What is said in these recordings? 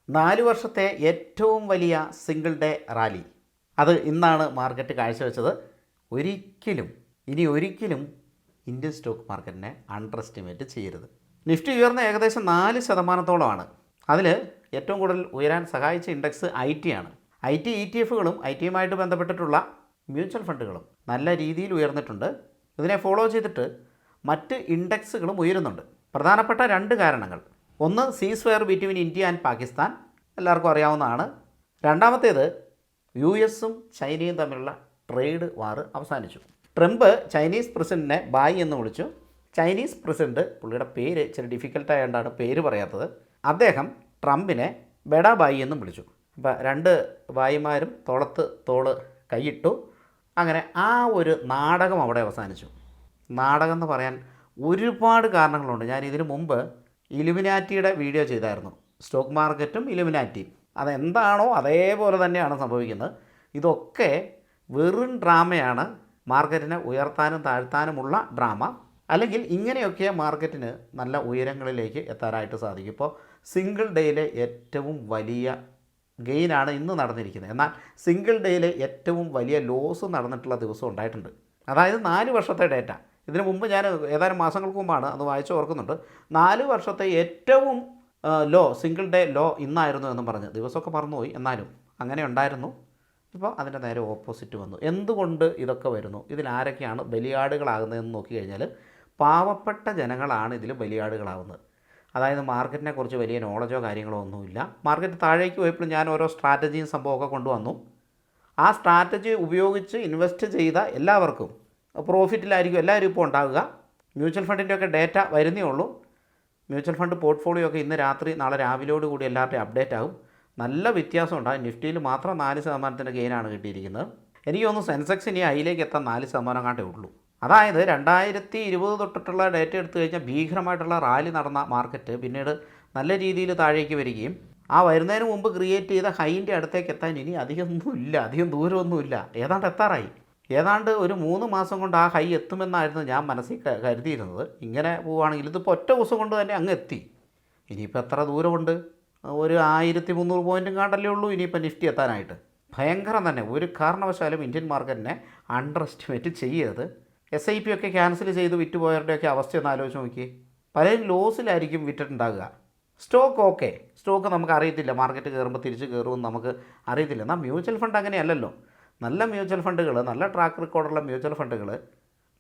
4 വർഷത്തെ ഏറ്റവും വലിയ സിംഗിൾ ഡേ റാലി അത് ഇന്നാണ് മാർക്കറ്റ് കാഴ്ചവെച്ചത്. ഒരിക്കലും ഇന്ത്യൻ സ്റ്റോക്ക് മാർക്കറ്റിനെ അണ്ടർ എസ്റ്റിമേറ്റ് ചെയ്യരുത്. നിഫ്റ്റി ഉയർന്ന ഏകദേശം 4%. അതിൽ ഏറ്റവും കൂടുതൽ ഉയരാൻ സഹായിച്ച ഇൻഡെക്സ് IT ആണ്. IT ETF-കളും IT-യുമായിട്ട് ബന്ധപ്പെട്ടിട്ടുള്ള മ്യൂച്വൽ ഫണ്ടുകളും നല്ല രീതിയിൽ ഉയർന്നിട്ടുണ്ട്. ഇതിനെ ഫോളോ ചെയ്തിട്ട് മറ്റ് ഇൻഡെക്സുകളും ഉയരുന്നുണ്ട്. പ്രധാനപ്പെട്ട 2 കാരണങ്ങൾ: ഒന്ന്, സീസ് fire between India and Pakistan, എല്ലാവർക്കും അറിയാവുന്നതാണ്. രണ്ടാമത്തേത്, US-ഉം ചൈനയും തമ്മിലുള്ള ട്രേഡ് വാർ അവസാനിച്ചു. ട്രംപ് ചൈനീസ് പ്രസിഡന്റിനെ ബായ് എന്ന് വിളിച്ചു. ചൈനീസ് പ്രസിഡന്റ്, പുള്ളിയുടെ പേര് ഇച്ചിരി ഡിഫിക്കൽട്ടായതുകൊണ്ടാണ് പേര് പറയാത്തത്, അദ്ദേഹം ട്രംപിനെ ബെഡ ബായി എന്നും വിളിച്ചു. അപ്പോൾ 2 ബായിമാരും തോള് കൈയിട്ടു. അങ്ങനെ ആ ഒരു നാടകം അവിടെ അവസാനിച്ചു. നാടകം എന്ന് പറയാൻ ഒരുപാട് കാരണങ്ങളുണ്ട്. ഞാൻ ഇതിനു മുമ്പ് ഇലുമിനാറ്റിയുടെ വീഡിയോ ചെയ്തായിരുന്നു. സ്റ്റോക്ക് മാർക്കറ്റും ഇലുമിനാറ്റിയും അതെന്താണോ അതേപോലെ തന്നെയാണ് സംഭവിക്കുന്നത്. ഇതൊക്കെ വെറും ഡ്രാമയാണ്. മാർക്കറ്റിനെ ഉയർത്താനും താഴ്ത്താനുമുള്ള ഡ്രാമ. അല്ലെങ്കിൽ ഇങ്ങനെയൊക്കെ മാർക്കറ്റിന് നല്ല ഉയരങ്ങളിലേക്ക് എത്താനായിട്ട് സാധിക്കും. ഇപ്പോൾ സിംഗിൾ ഡേയിലെ ഏറ്റവും വലിയ ഗെയിനാണ് ഇന്ന് നടന്നിരിക്കുന്നത്. എന്നാൽ സിംഗിൾ ഡേയിലെ ഏറ്റവും വലിയ ലോസ് നടന്നിട്ടുള്ള ദിവസം ഉണ്ടായിട്ടുണ്ട്. അതായത് 4 വർഷത്തെ ഡേറ്റ. ഇതിനു മുമ്പ് ഞാൻ ഏതാനും മാസങ്ങൾക്ക് മുമ്പാണ് അത് വായിച്ച് ഓർക്കുന്നുണ്ട്. 4 വർഷത്തെ ഏറ്റവും സിംഗിൾ ഡേ ലോ ഇന്നായിരുന്നു എന്നും പറഞ്ഞ് ദിവസമൊക്കെ മറന്നുപോയി. എന്നാലും അങ്ങനെ ഉണ്ടായിരുന്നു. ഇപ്പോൾ അതിൻ്റെ നേരെ ഓപ്പോസിറ്റ് വന്നു. എന്തുകൊണ്ട് ഇതൊക്കെ വരുന്നു? ഇതിലാരൊക്കെയാണ് ബലിയാടുകളാകുന്നതെന്ന് നോക്കിക്കഴിഞ്ഞാൽ പാവപ്പെട്ട ജനങ്ങളാണ് ഇതിൽ ബലിയാടുകളാവുന്നത്. അതായത് മാർക്കറ്റിനെ കുറിച്ച് വലിയ നോളജോ കാര്യങ്ങളോ ഒന്നുമില്ല. മാർക്കറ്റ് താഴേക്ക് പോയപ്പോൾ ഞാൻ ഓരോ സ്ട്രാറ്റജിയും സംഭവമൊക്കെ കൊണ്ടുവന്നു. ആ സ്ട്രാറ്റജി ഉപയോഗിച്ച് ഇൻവെസ്റ്റ് ചെയ്ത എല്ലാവർക്കും പ്രോഫിറ്റിലായിരിക്കും എല്ലാവരും ഇപ്പോൾ ഉണ്ടാവുക. മ്യൂച്വൽ ഫണ്ടിൻ്റെയൊക്കെ ഡേറ്റ വരുന്നേ ഉള്ളൂ. മ്യൂച്വൽ ഫണ്ട് പോർട്ട്ഫോളിയോ ഒക്കെ ഇന്ന് രാത്രി നാളെ രാവിലെയോട് കൂടി എല്ലാവരുടെയും അപ്ഡേറ്റ് ആകും. നല്ല വ്യത്യാസം ഉണ്ടാകും. നിഫ്റ്റിയിൽ മാത്രം 4% ഗെയിനാണ് കിട്ടിയിരിക്കുന്നത്. എനിക്ക് തോന്നുന്നു സെൻസെക്സ് ഇനി അതിലേക്ക് എത്താൻ 4% കാണ്ടേ ഉള്ളൂ. അതായത് 2020 തൊട്ടിട്ടുള്ള ഡേറ്റ എടുത്തു കഴിഞ്ഞാൽ ഭീകരമായിട്ടുള്ള റാലി നടന്ന മാർക്കറ്റ് പിന്നീട് നല്ല രീതിയിൽ താഴേക്ക് വരികയും ആ വരുന്നതിന് മുമ്പ് ക്രിയേറ്റ് ചെയ്ത ഹൈൻ്റെ അടുത്തേക്ക് എത്താൻ ഇനി അധികം ദൂരമൊന്നുമില്ല. ഏതാണ്ട് എത്താറായി. ഏതാണ്ട് ഒരു 3 മാസം കൊണ്ട് ആ ഹൈ എത്തുമെന്നായിരുന്നു ഞാൻ മനസ്സിൽ കരുതിയിരുന്നത്. ഇങ്ങനെ പോവുകയാണെങ്കിൽ ഇതിപ്പോൾ ഒറ്റ ദിവസം കൊണ്ട് തന്നെ അങ്ങ് എത്തി. ഇനിയിപ്പോൾ എത്ര ദൂരമുണ്ട്? ഒരു 1300 പോയിൻറ്റും കാണ്ടല്ലേ ഉള്ളൂ ഇനിയിപ്പോൾ നിഫ്റ്റി എത്താനായിട്ട്. ഭയങ്കരം തന്നെ. ഒരു കാരണവശാലും ഇന്ത്യൻ മാർക്കറ്റിനെ അണ്ടർ എസ്റ്റിമേറ്റ് ചെയ്യരുത്. SIP ഒക്കെ ക്യാൻസൽ ചെയ്ത് വിറ്റുപോയവരുടെയൊക്കെ അവസ്ഥയൊന്ന് ആലോചിച്ച് നോക്കി. പലരും ലോസിലായിരിക്കും വിറ്റിട്ടുണ്ടാകുക. സ്റ്റോക്ക് നമുക്ക് അറിയത്തില്ല. മാർക്കറ്റ് കയറുമ്പോൾ തിരിച്ച് കയറുമെന്ന് നമുക്ക് അറിയത്തില്ല. എന്നാൽ മ്യൂച്വൽ ഫണ്ട് അങ്ങനെയല്ലല്ലോ. നല്ല മ്യൂച്വൽ ഫണ്ടുകൾ, നല്ല ട്രാക്ക് റെക്കോർഡുള്ള മ്യൂച്വൽ ഫണ്ടുകൾ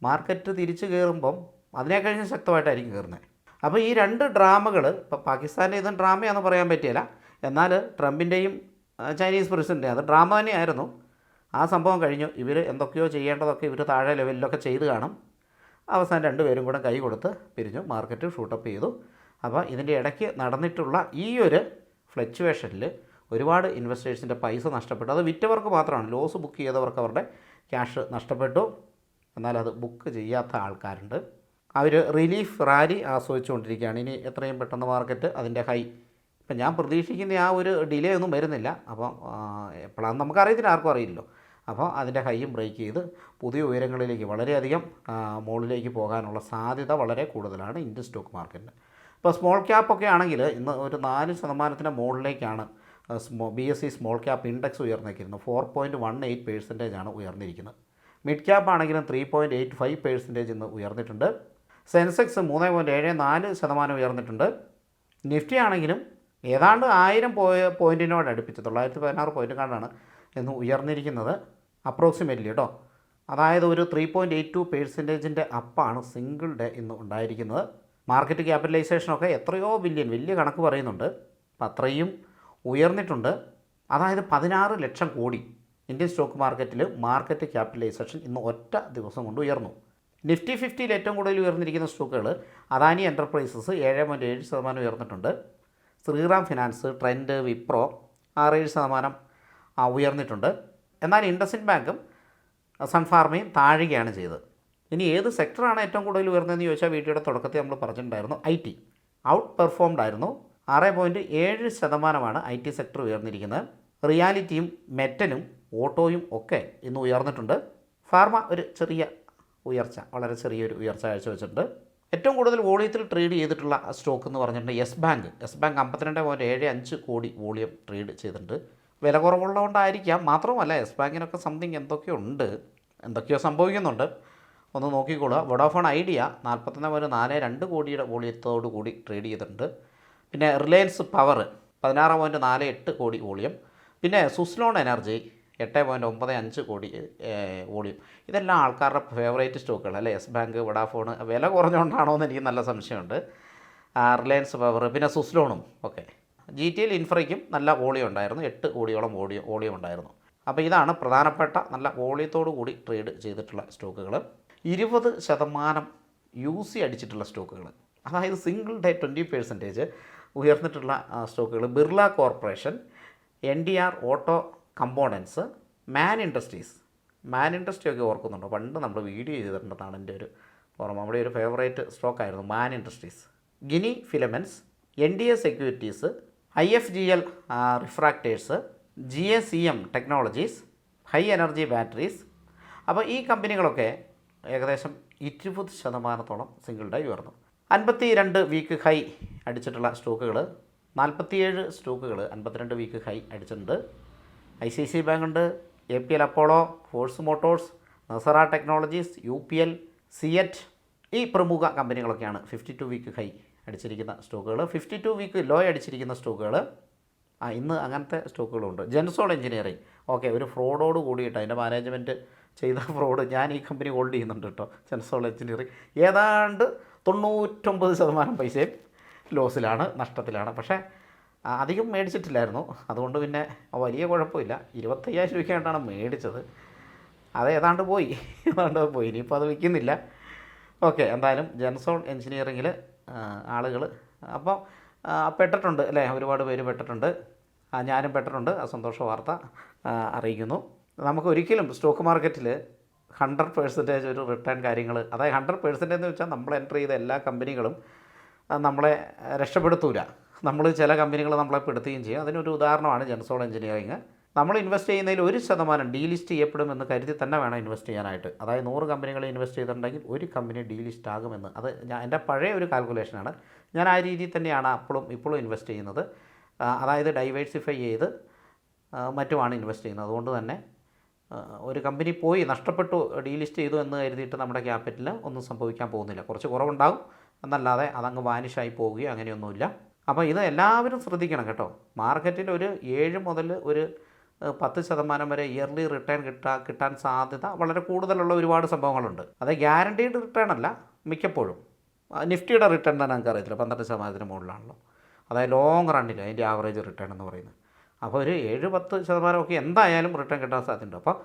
മാർക്കറ്റ് തിരിച്ച് കയറുമ്പം അതിനെ കഴിഞ്ഞ് ശക്തമായിട്ടായിരിക്കും കയറുന്നത്. അപ്പോൾ ഈ 2 ഡ്രാമകൾ, ഇപ്പോൾ പാകിസ്ഥാൻ്റെ ഇതും ഡ്രാമയാണെന്ന് പറയാൻ പറ്റിയില്ല. എന്നാൽ ട്രംപിൻ്റെയും ചൈനീസ് പ്രസിഡൻ്റ് അത് ഡ്രാമ തന്നെയായിരുന്നു. ആ സംഭവം കഴിഞ്ഞു. ഇവർ എന്തൊക്കെയോ ചെയ്യേണ്ടതൊക്കെ ഇവർ താഴെ ലെവലിലൊക്കെ ചെയ്ത് കാണും. അവസാനം 2 പേരും കൂടെ കൈ കൊടുത്ത് പിരിഞ്ഞു. മാർക്കറ്റ് ഷൂട്ടപ്പ് ചെയ്തു. അപ്പോൾ ഇതിൻ്റെ ഇടയ്ക്ക് നടന്നിട്ടുള്ള ഈ ഒരു ഫ്ലക്ച്വേഷനിൽ ഒരുപാട് ഇൻവെസ്റ്റേഴ്സിൻ്റെ പൈസ നഷ്ടപ്പെട്ടു. അത് വിറ്റവർക്ക് മാത്രമാണ്. ലോസ് ബുക്ക് ചെയ്തവർക്ക് അവരുടെ ക്യാഷ് നഷ്ടപ്പെട്ടു. എന്നാൽ അത് ബുക്ക് ചെയ്യാത്ത ആൾക്കാരുണ്ട്. അവർ റിലീഫ് റാലി ആസ്വദിച്ചുകൊണ്ടിരിക്കുകയാണ്. ഇനി എത്രയും പെട്ടെന്ന് മാർക്കറ്റ് അതിൻ്റെ ഹൈ, ഇപ്പം ഞാൻ പ്രതീക്ഷിക്കുന്ന ആ ഒരു ഡിലേ ഒന്നും വരുന്നില്ല. അപ്പം എപ്പോഴാണെന്ന് നമുക്കറിയത്തില്ല, ആർക്കും അറിയില്ലല്ലോ. അപ്പോൾ അതിൻ്റെ ഹൈയും ബ്രേക്ക് ചെയ്ത് പുതിയ ഉയരങ്ങളിലേക്ക് വളരെയധികം മുകളിലേക്ക് പോകാനുള്ള സാധ്യത വളരെ കൂടുതലാണ് ഇന്ത്യൻ സ്റ്റോക്ക് മാർക്കറ്റിന്. ഇപ്പോൾ സ്മോൾ ക്യാപ്പൊക്കെ ആണെങ്കിൽ ഇന്ന് ഒരു 4% മുകളിലേക്കാണ് BSE സ്മോൾ ക്യാപ്പ് ഇൻഡെക്സ് ഉയർന്നിരിക്കുന്നത്. 4.18% ഉയർന്നിരിക്കുന്നത്. മിഡ് ക്യാപ്പ് ആണെങ്കിലും 3.85% ഇന്ന് ഉയർന്നിട്ടുണ്ട്. സെൻസെക്സ് 3.74% ഉയർന്നിട്ടുണ്ട്. നിഫ്റ്റി ആണെങ്കിലും ഏതാണ്ട് 1000 പോയിൻറ്റിനോട് അടുപ്പിച്ച് 916 പോയിൻറ്റ് കാണ്ടാണ് ഇന്ന് ഉയർന്നിരിക്കുന്നത്. അപ്രോക്സിമേറ്റ്ലി കേട്ടോ. അതായത് ഒരു 3.82% അപ്പാണ് സിംഗിൾ ഡേ ഇന്ന് ഉണ്ടായിരിക്കുന്നത്. മാർക്കറ്റ് ക്യാപിറ്റലൈസേഷനൊക്കെ എത്രയോ ബില്യൺ, വലിയ കണക്ക് പറയുന്നുണ്ട്. അപ്പം അത്രയും ഉയർന്നിട്ടുണ്ട്. അതായത് 16 ലക്ഷം കോടി ഇന്ത്യൻ സ്റ്റോക്ക് മാർക്കറ്റിൽ മാർക്കറ്റ് ക്യാപിറ്റലൈസേഷൻ ഇന്ന് ഒറ്റ ദിവസം കൊണ്ട് ഉയർന്നു. നിഫ്റ്റി 50യിൽ ഏറ്റവും കൂടുതൽ ഉയർന്നിരിക്കുന്ന സ്റ്റോക്കുകൾ അദാനി എൻ്റർപ്രൈസസ് 7.7% ഉയർന്നിട്ടുണ്ട്. ശ്രീറാം ഫിനാൻസ്, ട്രെൻഡ്, വിപ്രോ 6-7% ഉയർന്നിട്ടുണ്ട്. എന്നാൽ ഇൻഡസിൻഡ് ബാങ്കും സൺഫാർമയും താഴുകയാണ് ചെയ്തത്. ഇനി ഏത് സെക്ടറാണ് ഏറ്റവും കൂടുതൽ ഉയർന്നതെന്ന് ചോദിച്ചാൽ വീഡിയോയുടെ തുടക്കത്തിൽ നമ്മൾ പറഞ്ഞിട്ടുണ്ടായിരുന്നു. IT ഔട്ട് പെർഫോംഡ് ആയിരുന്നു. 6.7% IT സെക്ടർ ഉയർന്നിരിക്കുന്നത്. റിയാലിറ്റിയും മെറ്റലും ഓട്ടോയും ഒക്കെ ഇന്ന് ഉയർന്നിട്ടുണ്ട്. ഫാർമ ഒരു ചെറിയ ഉയർച്ച, വളരെ ചെറിയൊരു ഉയർച്ച കാഴ്ചവെച്ചിട്ടുണ്ട്. ഏറ്റവും കൂടുതൽ വോളിയത്തിൽ ട്രേഡ് ചെയ്തിട്ടുള്ള സ്റ്റോക്ക് എന്ന് പറഞ്ഞിട്ടുണ്ടെങ്കിൽ യെസ് ബാങ്ക് 52.75 കോടി വോളിയം ട്രേഡ് ചെയ്തിട്ടുണ്ട്. വില കുറവുള്ളതുകൊണ്ടായിരിക്കാം. മാത്രമല്ല യെസ് ബാങ്കിനൊക്കെ സംതിങ് എന്തൊക്കെയോ സംഭവിക്കുന്നുണ്ട്, ഒന്ന് നോക്കിക്കോളുക. വോഡാഫോൺ ഐഡിയ 41.42 കോടിയുടെ വോളിയത്തോടു കൂടി ട്രേഡ് ചെയ്തിട്ടുണ്ട്. പിന്നെ റിലയൻസ് പവർ 16.48 കോടി വോളിയം. പിന്നെ സുസ്ലോൺ എനർജി 8.95 കോടി വോളിയം. ഇതെല്ലാം ആൾക്കാരുടെ ഫേവറേറ്റ് സ്റ്റോക്കുകൾ അല്ലേ. യെസ് ബാങ്ക്, വോഡാഫോൺ വില കുറഞ്ഞുകൊണ്ടാണോ എന്ന് എനിക്ക് നല്ല സംശയമുണ്ട്. റിലയൻസ് പവർ പിന്നെ സുസ്ലോണും ഒക്കെ. GTL ഇൻഫ്രയ്ക്കും നല്ല വോളിയം ഉണ്ടായിരുന്നു, 8 കോടിയോളം വോളിയം ഉണ്ടായിരുന്നു. അപ്പോൾ ഇതാണ് പ്രധാനപ്പെട്ട നല്ല വോളിയത്തോടു കൂടി ട്രേഡ് ചെയ്തിട്ടുള്ള സ്റ്റോക്കുകൾ. 20% UC അടിച്ചിട്ടുള്ള സ്റ്റോക്കുകൾ, അതായത് സിംഗിൾ ഡേ 20% ഉയർന്നിട്ടുള്ള സ്റ്റോക്കുകൾ: Birla corporation, NDR auto components, Man industry ഒക്കെ ഓർക്കുന്നുണ്ടോ? പണ്ട് നമ്മൾ വീഡിയോ ചെയ്തിട്ടുണ്ടെന്നാണ് എൻ്റെ ഒരു ഓർമ്മ. നമ്മുടെ ഒരു ഫേവറേറ്റ് സ്റ്റോക്കായിരുന്നു Man industries. Ginni filaments, NDA securities, IFGL refractories, GACM technologies, high energy batteries. അപ്പോൾ ഈ കമ്പനികളൊക്കെ ഏകദേശം 20% സിംഗിൾ ഡേ ഉയർന്നു. 52 വീക്ക് ഹൈ അടിച്ചിട്ടുള്ള സ്റ്റോക്കുകൾ 47 സ്റ്റോക്കുകൾ 52 വീക്ക് ഹൈ അടിച്ചിട്ടുണ്ട്. ICIC ബാങ്ക് ഉണ്ട്, APL Apollo, Force Motors, Nazara technologies, UPL, CEAT. ഈ പ്രമുഖ കമ്പനികളൊക്കെയാണ് 52 വീക്ക് ഹൈ അടിച്ചിരിക്കുന്ന സ്റ്റോക്കുകൾ. 52 വീക്ക് ലോ അടിച്ചിരിക്കുന്ന സ്റ്റോക്കുകൾ ഇന്ന് അങ്ങനത്തെ സ്റ്റോക്കുകളുണ്ട്. ജെൻസോൾ എഞ്ചിനീയറിംഗ് ഓക്കെ, ഒരു ഫ്രോഡോട് കൂടിയിട്ട് അതിൻ്റെ മാനേജ്മെൻറ്റ് ചെയ്ത ഫ്രോഡ്. ഞാൻ ഈ കമ്പനി ഹോൾഡ് ചെയ്യുന്നുണ്ട് കേട്ടോ. ജെൻസോൾ എഞ്ചിനീയറിംഗ് ഏതാണ്ട് 99% പൈസയും ലോസിലാണ്, നഷ്ടത്തിലാണ്. പക്ഷേ അധികം മേടിച്ചിട്ടില്ലായിരുന്നു, അതുകൊണ്ട് പിന്നെ വലിയ കുഴപ്പമില്ല. 25,000 രൂപയ്ക്കായിട്ടാണ് മേടിച്ചത്. അത് ഏതാണ്ട് പോയി. ഇനിയിപ്പോൾ അത് വിൽക്കുന്നില്ല. ഓക്കെ, എന്തായാലും ജെൻസോൾ എഞ്ചിനീയറിങ്ങിൽ ആളുകൾ അപ്പോൾ പെട്ടിട്ടുണ്ട് അല്ലേ, ഒരുപാട് പേര് പെട്ടിട്ടുണ്ട്. ഞാനും പെട്ടിട്ടുണ്ട്. സന്തോഷ വാർത്ത അറിയിക്കുന്നു. നമുക്ക് ഒരിക്കലും സ്റ്റോക്ക് മാർക്കറ്റിൽ 100% ഒരു റിട്ടേൺ കാര്യങ്ങൾ, അതായത് 100% എന്ന് വെച്ചാൽ നമ്മൾ എൻ്റർ ചെയ്ത എല്ലാ കമ്പനികളും നമ്മളെ രക്ഷപ്പെടുത്തൂല. നമ്മൾ ചില കമ്പനികൾ നമ്മളെ പെടുത്തുകയും ചെയ്യും. അതിനൊരു ഉദാഹരണമാണ് ജെൻസോൾ എഞ്ചിനീയറിങ്. നമ്മൾ ഇൻവെസ്റ്റ് ചെയ്യുന്നതിൽ 1% ഡീലിസ്റ്റ് ചെയ്യപ്പെടുമെന്ന് കരുതി തന്നെ വേണം ഇൻവെസ്റ്റ് ചെയ്യാനായിട്ട്. അതായത് 100 കമ്പനികൾ ഇൻവെസ്റ്റ് ചെയ്തിട്ടുണ്ടെങ്കിൽ ഒരു കമ്പനി ഡീലിസ്റ്റ് ആകുമെന്ന്. അത് എൻ്റെ പഴയ ഒരു കാൽക്കുലേഷനാണ്. ഞാൻ ആ രീതിയിൽ തന്നെയാണ് ഇപ്പോഴും ഇൻവെസ്റ്റ് ചെയ്യുന്നത്. അതായത് ഡൈവേഴ്സിഫൈ ചെയ്ത് മറ്റുമാണ് ഇൻവെസ്റ്റ് ചെയ്യുന്നത്. അതുകൊണ്ട് തന്നെ ഒരു കമ്പനി പോയി നഷ്ടപ്പെട്ടു, ഡീലിസ്റ്റ് ചെയ്തു എന്ന് കരുതിയിട്ട് നമ്മുടെ ക്യാപിറ്റലിൽ ഒന്നും സംഭവിക്കാൻ പോകുന്നില്ല. കുറച്ച് കുറവുണ്ടാകും എന്നല്ലാതെ അതങ്ങ് വാനിഷായി പോവുകയോ അങ്ങനെയൊന്നുമില്ല. അപ്പോൾ ഇത് എല്ലാവരും ശ്രദ്ധിക്കണം കേട്ടോ. മാർക്കറ്റിൽ ഒരു 7 മുതൽ ഒരു 10% വരെ ഇയർലി റിട്ടേൺ കിട്ടാൻ സാധ്യത വളരെ കൂടുതലുള്ള ഒരുപാട് സംഭവങ്ങളുണ്ട്. അത് ഗ്യാരണ്ടീഡ് റിട്ടേൺ അല്ല മിക്കപ്പോഴും. നിഫ്റ്റിയുടെ റിട്ടേൺ തന്നെ നമുക്ക് അറിയത്തില്ല, 12% മുകളിലാണല്ലോ. അതായത് ലോങ് റണ്ണിൽ അതിൻ്റെ ആവറേജ് റിട്ടേൺ എന്ന് പറയുന്നത്. അപ്പോൾ ഒരു 7-10% ഒക്കെ എന്തായാലും റിട്ടേൺ കിട്ടാൻ സാധ്യതയുണ്ട്. അപ്പോൾ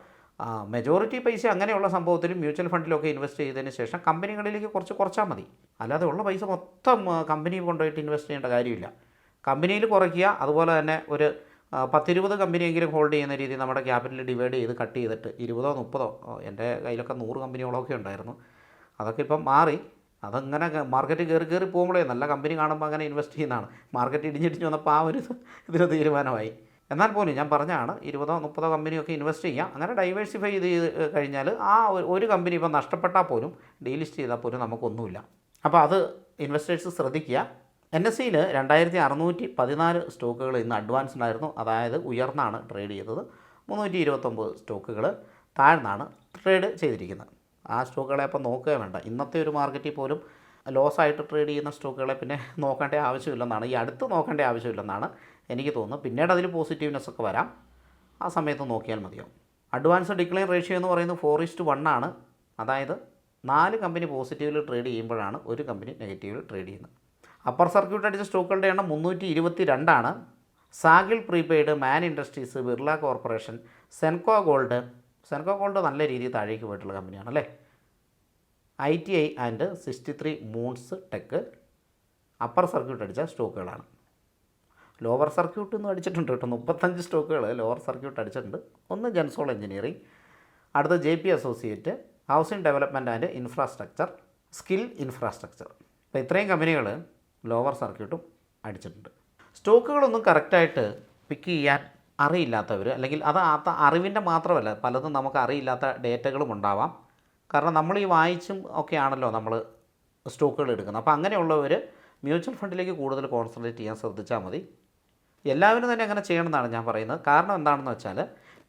മെജോറിറ്റി പൈസ അങ്ങനെയുള്ള സംഭവത്തിലും മ്യൂച്വൽ ഫണ്ടിലൊക്കെ ഇൻവെസ്റ്റ് ചെയ്തതിന് ശേഷം കമ്പനികളിലേക്ക് കുറച്ചാൽ മതി. അല്ലാതെ ഉള്ള പൈസ മൊത്തം കമ്പനി കൊണ്ടുപോയിട്ട് ഇൻവെസ്റ്റ് ചെയ്യേണ്ട കാര്യമില്ല. കമ്പനിയിൽ കുറയ്ക്കുക. അതുപോലെ തന്നെ ഒരു 10-20 കമ്പനിയെങ്കിലും ഹോൾഡ് ചെയ്യുന്ന രീതിയിൽ നമ്മുടെ ക്യാപിറ്റൽ ഡിവൈഡ് ചെയ്ത് കട്ട് ചെയ്തിട്ട് 20-30, എൻ്റെ കയ്യിലൊക്കെ 100 കമ്പനികളൊക്കെ ഉണ്ടായിരുന്നു. അതൊക്കെ ഇപ്പം മാറി. അതങ്ങനെ മാർക്കറ്റ് കയറി പോകുമ്പോഴേ നല്ല കമ്പനി കാണുമ്പോൾ അങ്ങനെ ഇൻവെസ്റ്റ് ചെയ്യുന്നതാണ്. മാർക്കറ്റ് ഇടിഞ്ഞിടിഞ്ഞ് വന്നപ്പോൾ ആ ഒരു ഇതിന് തീരുമാനമായി. എന്നാൽ പോലും ഞാൻ പറഞ്ഞതാണ് 20-30 കമ്പനിയൊക്കെ ഇൻവെസ്റ്റ് ചെയ്യാം. അങ്ങനെ ഡൈവേഴ്സിഫൈ ചെയ്ത് കഴിഞ്ഞാൽ ആ ഒരു കമ്പനി ഇപ്പം നഷ്ടപ്പെട്ടാൽ പോലും ഡീലിസ്റ്റ് ചെയ്താൽ പോലും നമുക്കൊന്നുമില്ല. അപ്പോൾ അത് ഇൻവെസ്റ്റേഴ്സ് ശ്രദ്ധിക്കുക. NSEയിൽ 2614 സ്റ്റോക്കുകൾ ഇന്ന് അഡ്വാൻസ്ഡ് ആയിരുന്നു. അതായത് ഉയർന്നാണ് ട്രേഡ് ചെയ്തത്. 329 സ്റ്റോക്കുകൾ താഴ്ന്നാണ് ട്രേഡ് ചെയ്തിരിക്കുന്നത്. ആ സ്റ്റോക്കുകളെ അപ്പോൾ നോക്കുക വേണ്ട. ഇന്നത്തെ ഒരു മാർക്കറ്റിൽ പോലും ലോസായിട്ട് ട്രേഡ് ചെയ്യുന്ന സ്റ്റോക്കുകളെ പിന്നെ നോക്കേണ്ട ആവശ്യമില്ലെന്നാണ്, ഈ അടുത്ത് നോക്കേണ്ട ആവശ്യമില്ലെന്നാണ് എനിക്ക് തോന്നുന്നു. പിന്നീട് അതിൽ പോസിറ്റീവ്നെസ് ഒക്കെ വരാം, ആ സമയത്ത് നോക്കിയാൽ മതിയാവും. അഡ്വാൻസ് ഡിക്ലൈൻ റേഷ്യോ എന്ന് പറയുന്നത് 4:1 ആണ്. അതായത് 4 കമ്പനി പോസിറ്റീവിൽ ട്രേഡ് ചെയ്യുമ്പോഴാണ് ഒരു കമ്പനി നെഗറ്റീവിൽ ട്രേഡ് ചെയ്യുന്നത്. അപ്പർ സർക്യൂട്ട് അടിച്ച സ്റ്റോക്കുകളുടെ എണ്ണം 322 ആണ്. Zaggle prepaid, Man industries, Birla corporation, Senco gold നല്ല രീതിയിൽ താഴേക്ക് പോയിട്ടുള്ള കമ്പനിയാണ് അല്ലേ. ITI and 63 moons tech upper circuit അടിച്ച സ്റ്റോക്കുകളാണ്. ലോവർ സർക്യൂട്ട് ഒന്നും അടിച്ചിട്ടുണ്ട് കേട്ടോ. 35 സ്റ്റോക്കുകൾ ലോവർ സർക്യൂട്ട് അടിച്ചിട്ടുണ്ട്. ഒന്ന് ജെൻസോൾ എഞ്ചിനീയറിംഗ്, അടുത്ത JP associate, housing development and infrastructure, skill infrastructure. അപ്പോൾ ഇത്രയും കമ്പനികൾ ലോവർ സർക്യൂട്ടും അടിച്ചിട്ടുണ്ട്. സ്റ്റോക്കുകളൊന്നും കറക്റ്റായിട്ട് പിക്ക് ചെയ്യാൻ അറിയില്ലാത്തവർ, അല്ലെങ്കിൽ അത് അറിവിൻ്റെ മാത്രമല്ല, പലതും നമുക്ക് അറിയില്ലാത്ത ഡേറ്റകളും ഉണ്ടാവാം. കാരണം നമ്മൾ ഈ വായിച്ചും ഒക്കെ ആണല്ലോ നമ്മൾ സ്റ്റോക്കുകൾ എടുക്കുന്നത്. അപ്പോൾ അങ്ങനെയുള്ളവർ മ്യൂച്വൽ ഫണ്ടിലേക്ക് കൂടുതൽ കോൺസെൻട്രേറ്റ് ചെയ്യാൻ ശ്രദ്ധിച്ചാൽ മതി. എല്ലാവരും തന്നെ അങ്ങനെ ചെയ്യണമെന്നാണ് ഞാൻ പറയുന്നത്. കാരണം എന്താണെന്ന് വെച്ചാൽ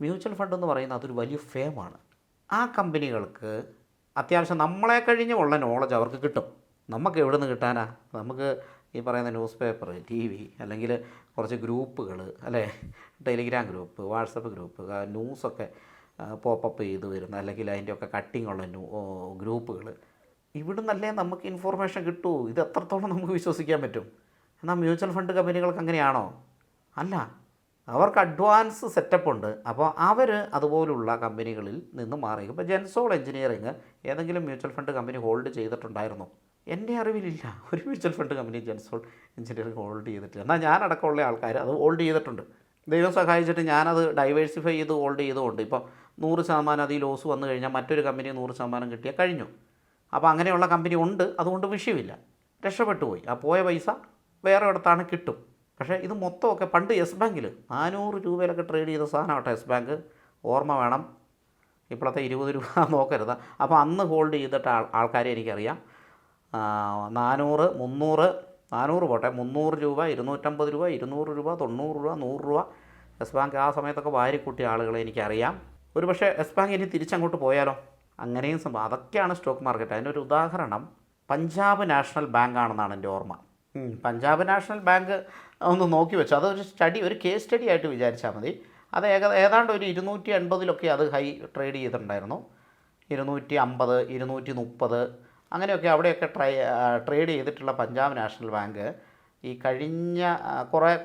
മ്യൂച്വൽ ഫണ്ട് എന്ന് പറയുന്നത് അതൊരു വലിയ ഫേമാണ്. ആ കമ്പനികൾക്ക് അത്യാവശ്യം നമ്മളെ കഴിഞ്ഞുള്ള നോളജ് അവർക്ക് കിട്ടും. നമുക്ക് എവിടെ നിന്ന് കിട്ടാനാ? നമുക്ക് ഈ പറയുന്ന ന്യൂസ് പേപ്പർ, ടി വി, അല്ലെങ്കിൽ കുറച്ച് ഗ്രൂപ്പുകൾ അല്ലേ, ടെലിഗ്രാം ഗ്രൂപ്പ്, വാട്സപ്പ് ഗ്രൂപ്പ്, ന്യൂസൊക്കെ പോപ്പപ്പ് ചെയ്ത് വരുന്ന അല്ലെങ്കിൽ അതിൻ്റെയൊക്കെ കട്ടിങ്ങുള്ള ഗ്രൂപ്പുകൾ, ഇവിടുന്നല്ലേ നമുക്ക് ഇൻഫോർമേഷൻ കിട്ടൂ. ഇത് എത്രത്തോളം നമുക്ക് വിശ്വസിക്കാൻ പറ്റും? എന്നാൽ മ്യൂച്വൽ ഫണ്ട് കമ്പനികൾക്ക് അങ്ങനെയാണോ? അല്ല, അവർക്ക് അഡ്വാൻസ് സെറ്റപ്പ് ഉണ്ട്. അപ്പോൾ അവർ അതുപോലുള്ള കമ്പനികളിൽ നിന്ന് മാറി. ഇപ്പോൾ ജെൻസോൾ എഞ്ചിനീയറിങ് ഏതെങ്കിലും മ്യൂച്വൽ ഫണ്ട് കമ്പനി ഹോൾഡ് ചെയ്തിട്ടുണ്ടായിരുന്നോ? എൻ്റെ അറിവിലില്ല. ഒരു mutual fund company Gensol engineering hold ചെയ്തിട്ടില്ല. എന്നാൽ ഞാനടക്കമുള്ള ആൾക്കാർ അത് ഹോൾഡ് ചെയ്തിട്ടുണ്ട്. ദൈവം സഹായിച്ചിട്ട് ഞാനത് ഡൈവേഴ്സിഫൈ ചെയ്ത് ഹോൾഡ് ചെയ്തുകൊണ്ട് ഇപ്പോൾ 100% അതിൽ ലോസ് വന്നു കഴിഞ്ഞാൽ മറ്റൊരു കമ്പനി 100% കിട്ടിയാൽ കഴിഞ്ഞു. അപ്പോൾ അങ്ങനെയുള്ള കമ്പനി ഉണ്ട്, അതുകൊണ്ട് വിഷയമില്ല, രക്ഷപ്പെട്ടു പോയി. ആ പോയ പൈസ വേറെ ഇടത്താണ് കിട്ടും. പക്ഷേ ഇത് മൊത്തമൊക്കെ പണ്ട് യെസ് ബാങ്കിൽ 400 രൂപയിലൊക്കെ ട്രേഡ് ചെയ്ത സാധനമാട്ടോ യെസ് ബാങ്ക്. ഓർമ്മ വേണം, ഇപ്പോഴത്തെ 20 രൂപ നോക്കരുത്. അപ്പോൾ അന്ന് ഹോൾഡ് ചെയ്തിട്ട് ആൾക്കാരെ എനിക്കറിയാം. 400, 300, 400 പോട്ടെ, 300 രൂപ, 250 രൂപ, 200 രൂപ, 90 രൂപ, 100 രൂപ യെസ് ബാങ്ക് ആ സമയത്തൊക്കെ വാരിക്കൂട്ടിയ ആളുകളെ എനിക്കറിയാം. ഒരു പക്ഷേ യെസ് ബാങ്ക് ഇനി തിരിച്ചങ്ങോട്ട് പോയാലോ? അങ്ങനെയും സംഭവം. അതൊക്കെയാണ് സ്റ്റോക്ക് മാർക്കറ്റ്. അതിനൊരു ഉദാഹരണം പഞ്ചാബ് നാഷണൽ ബാങ്ക് ആണെന്നാണ് എൻ്റെ ഓർമ്മ. പഞ്ചാബ് നാഷണൽ ബാങ്ക് ഒന്ന് നോക്കി വെച്ചു. അതൊരു സ്റ്റഡി, ഒരു കേസ് സ്റ്റഡി ആയിട്ട് വിചാരിച്ചാൽ മതി. അത് ഏതാണ്ട് ഒരു 280 അത് ഹൈ ട്രേഡ് ചെയ്തിട്ടുണ്ടായിരുന്നു. 250, 230 അങ്ങനെയൊക്കെ അവിടെയൊക്കെ ട്രേഡ് ചെയ്തിട്ടുള്ള പഞ്ചാബ് നാഷണൽ ബാങ്ക് ഈ കഴിഞ്ഞ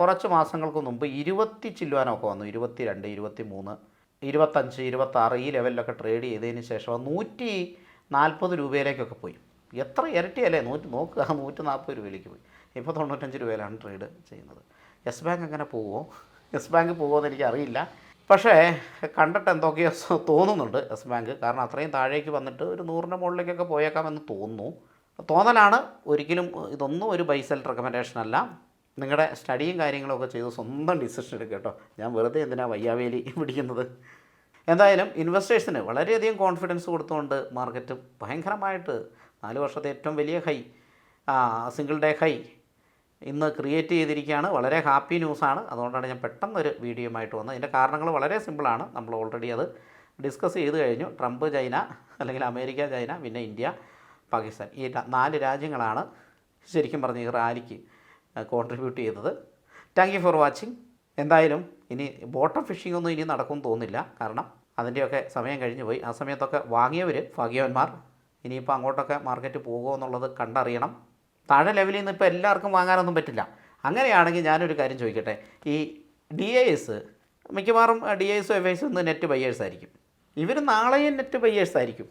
കുറച്ച് മാസങ്ങൾക്ക് മുമ്പ് 20 ചില്ലുവാനൊക്കെ വന്നു. 22, 23, 25, 26 ഈ ലെവലിലൊക്കെ ട്രേഡ് ചെയ്തതിന് ശേഷം 140 രൂപയിലേക്കൊക്കെ പോയി. എത്ര ഇരട്ടിയല്ലേ? നോക്കുക, 140 രൂപയിലേക്ക് പോയി. ഇപ്പോൾ 95 രൂപയിലാണ് ട്രേഡ് ചെയ്യുന്നത്. യെസ് ബാങ്ക് അങ്ങനെ പോവുമോ? യെസ് ബാങ്ക് പോകുമോയെന്ന് എനിക്കറിയില്ല. പക്ഷേ കണ്ടിട്ട് എന്തൊക്കെയോ തോന്നുന്നുണ്ട് യെസ് ബാങ്ക്. കാരണം അത്രയും താഴേക്ക് വന്നിട്ട് ഒരു 100ൻ്റെ മുകളിലേക്കൊക്കെ പോയേക്കാമെന്ന് തോന്നുന്നു. തോന്നലാണ്. ഒരിക്കലും ഇതൊന്നും ഒരു ബൈ സെൽ റെക്കമെൻഡേഷൻ അല്ല. നിങ്ങളുടെ സ്റ്റഡിയും കാര്യങ്ങളൊക്കെ ചെയ്ത് സ്വന്തം ഡിസിഷൻ എടുക്കുക കേട്ടോ. ഞാൻ വെറുതെ എന്തിനാണ് വയ്യാവേലി പിടിക്കുന്നത്. എന്തായാലും ഇൻവെസ്റ്റേഴ്സിന് വളരെയധികം കോൺഫിഡൻസ് കൊടുത്തുകൊണ്ട് മാർക്കറ്റ് ഭയങ്കരമായിട്ട് 4 വർഷത്തെ ഏറ്റവും വലിയ ഹൈ, സിംഗിൾ ഡേ ഹൈ ഇന്ന് ക്രിയേറ്റ് ചെയ്തിരിക്കുകയാണ്. വളരെ ഹാപ്പി ന്യൂസാണ്. അതുകൊണ്ടാണ് ഞാൻ പെട്ടെന്നൊരു വീഡിയോയുമായിട്ട് വന്നത്. ഇതിൻ്റെ കാരണങ്ങൾ വളരെ സിമ്പിളാണ്. നമ്മൾ ഓൾറെഡി അത് ഡിസ്കസ് ചെയ്ത് കഴിഞ്ഞു. ട്രംപ്, ചൈന, അല്ലെങ്കിൽ അമേരിക്ക, ചൈന, പിന്നെ ഇന്ത്യ, പാകിസ്ഥാൻ, ഈ 4 രാജ്യങ്ങളാണ് ശരിക്കും പറഞ്ഞ് ഈ റാലിക്ക് കോൺട്രിബ്യൂട്ട് ചെയ്തത്. Thank you for watching. എന്തായാലും ഇനി ബോട്ടം ഫിഷിംഗ് ഒന്നും ഇനി നടക്കുമെന്ന് തോന്നുന്നില്ല. കാരണം അതിൻ്റെയൊക്കെ സമയം കഴിഞ്ഞു പോയി. ആ സമയത്തൊക്കെ വാങ്ങിയവർ ഭാഗ്യവാന്മാർ. ഇനിയിപ്പോൾ അങ്ങോട്ടൊക്കെ മാർക്കറ്റ് പോകുമോ എന്നുള്ളത് കണ്ടറിയണം. താഴെ ലെവലിൽ നിന്ന് ഇപ്പോൾ എല്ലാവർക്കും വാങ്ങാനൊന്നും പറ്റില്ല. അങ്ങനെയാണെങ്കിൽ ഞാനൊരു കാര്യം ചോദിക്കട്ടെ. ഈ DIS മിക്കവാറും DIS FIs ഇന്ന് നെറ്റ് ബയ്യേഴ്സ് ആയിരിക്കും. ഇവർ നാളെയും നെറ്റ് ബയ്യേഴ്സ് ആയിരിക്കും.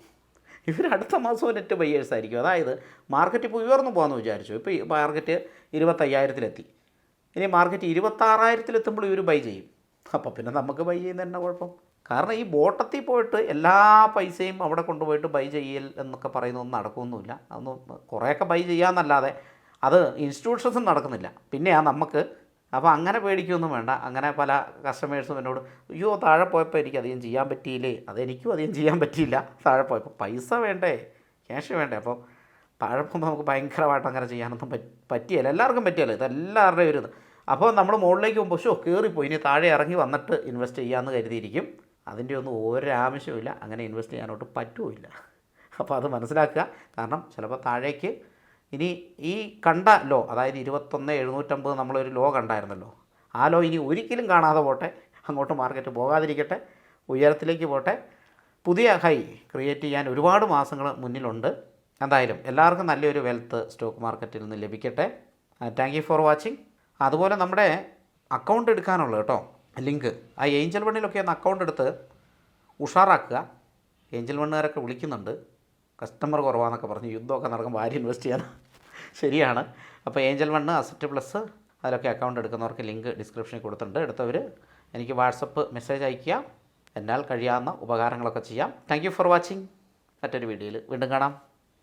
ഇവർ അടുത്ത മാസവും നെറ്റ് ബയ്യേഴ്സ് ആയിരിക്കും. അതായത് മാർക്കറ്റ് ഇപ്പോൾ ഉയർന്നു പോകാമെന്ന് വിചാരിച്ചു. ഇപ്പോൾ ഈ മാർക്കറ്റ് 25,000-ലെത്തി. ഇനി മാർക്കറ്റ് 26,000-ലെത്തുമ്പോൾ ഇവർ ബൈ ചെയ്യും. അപ്പോൾ പിന്നെ നമുക്ക് ബൈ ചെയ്യുന്ന തന്നെ കുഴപ്പം. കാരണം ഈ ബോട്ടത്തിൽ പോയിട്ട് എല്ലാ പൈസയും അവിടെ കൊണ്ടുപോയിട്ട് ബൈ ചെയ്യൽ എന്നൊക്കെ പറയുന്നതൊന്നും നടക്കുമൊന്നുമില്ല. അതൊന്നും കുറേയൊക്കെ ബൈ ചെയ്യാമെന്നല്ലാതെ അത് ഇൻസ്റ്റിറ്റ്യൂഷൻസും നടക്കുന്നില്ല. പിന്നെയാ നമുക്ക്. അപ്പോൾ അങ്ങനെ പേടിക്കൊന്നും വേണ്ട. അങ്ങനെ പല കസ്റ്റമേഴ്സും എന്നോട് അയ്യോ താഴെ പോയപ്പോൾ എനിക്ക് അധികം ചെയ്യാൻ പറ്റിയില്ലേ, അതെനിക്കും അധികം ചെയ്യാൻ പറ്റിയില്ല. താഴെ പോയപ്പോൾ പൈസ വേണ്ടേ, ക്യാഷ് വേണ്ടേ. അപ്പോൾ താഴെ പോകുമ്പോൾ നമുക്ക് ഭയങ്കരമായിട്ട് അങ്ങനെ ചെയ്യാനൊന്നും പറ്റിയല്ല. എല്ലാവർക്കും പറ്റിയല്ലോ, ഇതെല്ലാവരുടെയും ഒരു ഇത്. അപ്പോൾ നമ്മൾ മുകളിലേക്ക് പോകുമ്പോൾ കയറിപ്പോയി, ഇനി താഴെ ഇറങ്ങി വന്നിട്ട് ഇൻവെസ്റ്റ് ചെയ്യാമെന്ന് കരുതിയിരിക്കും. അതിൻ്റെ ഒന്നും ഒരാവശ്യമില്ല. അങ്ങനെ ഇൻവെസ്റ്റ് ചെയ്യാനോട്ട് പറ്റുമില്ല. അപ്പോൾ അത് മനസ്സിലാക്കുക. കാരണം ചിലപ്പോൾ താഴേക്ക് ഇനി ഈ കണ്ട ലോ, അതായത് 21,750 നമ്മളൊരു ലോ കണ്ടായിരുന്നല്ലോ, ആ ലോ ഇനി ഒരിക്കലും കാണാതെ പോട്ടെ. അങ്ങോട്ട് മാർക്കറ്റ് പോകാതിരിക്കട്ടെ, ഉയരത്തിലേക്ക് പോട്ടെ. പുതിയ ഹൈ ക്രിയേറ്റ് ചെയ്യാൻ ഒരുപാട് മാസങ്ങൾ മുന്നിലുണ്ട്. എന്തായാലും എല്ലാവർക്കും നല്ലൊരു വെൽത്ത് സ്റ്റോക്ക് മാർക്കറ്റിൽ നിന്ന് ലഭിക്കട്ടെ. Thank you for watching. അതുപോലെ നമ്മുടെ അക്കൗണ്ട് എടുക്കാനുള്ളത് കേട്ടോ ലിങ്ക്, ആ ഏഞ്ചൽ വണ്ണിലൊക്കെ ഒന്ന് അക്കൗണ്ട് എടുത്ത് ഉഷാറാക്കുക. ഏഞ്ചൽ വണ്ണുകാരൊക്കെ വിളിക്കുന്നുണ്ട്, കസ്റ്റമർ കുറവാന്നൊക്കെ പറഞ്ഞ് യുദ്ധമൊക്കെ നടക്കുമ്പോൾ ആരും ഇൻവെസ്റ്റ് ചെയ്യാൻ. ശരിയാണ്. അപ്പോൾ ഏഞ്ചൽ വണ്ണ്, അസറ്റ് പ്ലസ് അതിലൊക്കെ അക്കൗണ്ട് എടുക്കുന്നവർക്ക് ലിങ്ക് ഡിസ്ക്രിപ്ഷനിൽ കൊടുത്തിട്ടുണ്ട്. എടുത്തവർ എനിക്ക് വാട്സപ്പ് മെസ്സേജ് അയയ്ക്കുക. എന്നാൽ കഴിയാവുന്ന ഉപകാരങ്ങളൊക്കെ ചെയ്യാം. Thank you for watching. മറ്റൊരു വീഡിയോയിൽ വീണ്ടും കാണാം.